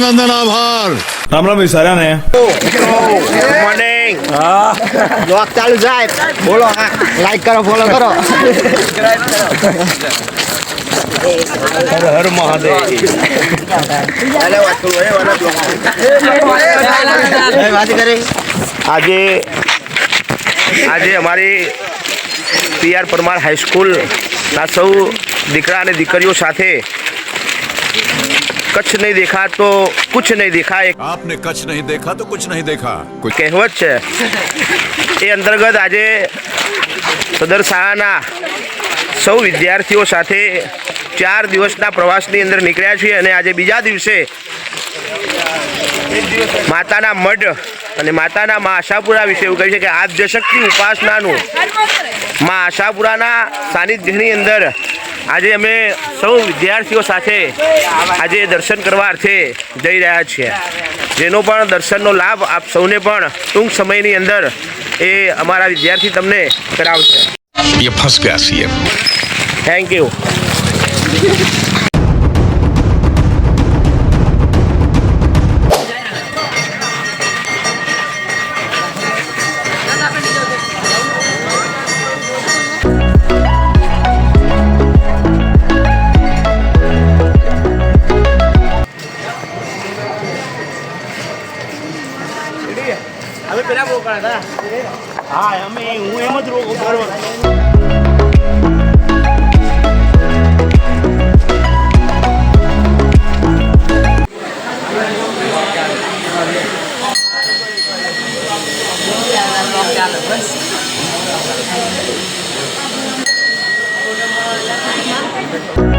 અભિનંદન, આભાર. રામ રામ સારા ને મોર્નિંગ બ્લોગ ચાલુ જાય બોલો લાઈક કરો ફોલો કરો હર મહાદેવ આજે અમારી PR પરમાર હાઈસ્કૂલના સૌ દીકરા અને દીકરીઓ સાથે કચ્છ નહીં દેખા તો કુછ નહીં દેખા એક આપને કચ્છ નહીં દેખા તો કુછ નહીં દેખા. કહેવત છે એ અંતર્ગત આજે સદર શાળાના સૌ વિદ્યાર્થીઓ સાથે 4 દિવસના પ્રવાસની અંદર નીકળ્યા છીએ અને આજે બીજા દિવસે માતાના મઢ અને માતાના મા આશાપુરા વિશે એવું કહ્યું છે કે આદ્યશક્તિ ઉપાસનાનું મા આશાપુરાના સાનિધ્યની અંદર આજે અમે સૌ વિદ્યાર્થીઓ સાથે આજે દર્શન કરવા અર્થે જઈ રહ્યા છીએ, જેનો પણ દર્શનનો લાભ આપ સૌને પણ ટૂંક સમયની અંદર એ અમારા વિદ્યાર્થી તમને કરાવશે. ये फंस गया सीएम. Thank you. અમે પેલા રોકાણા હતા. હા અમે હું એમ જ રોકું બરોબર. Bye.